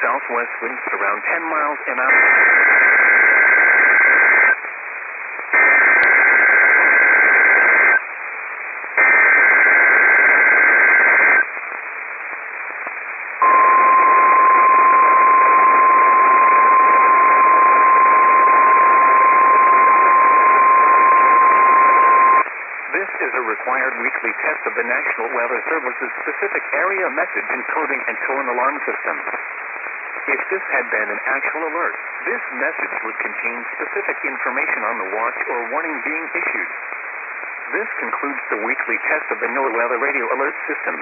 southwest winds around 10 miles an hour. This is a required weekly test of the National Weather Service's specific area message encoding and tone alarm system. If this had been an actual alert, this message would contain specific information on the watch or warning being issued. This concludes the weekly test of the NOAA Weather Radio Alert System.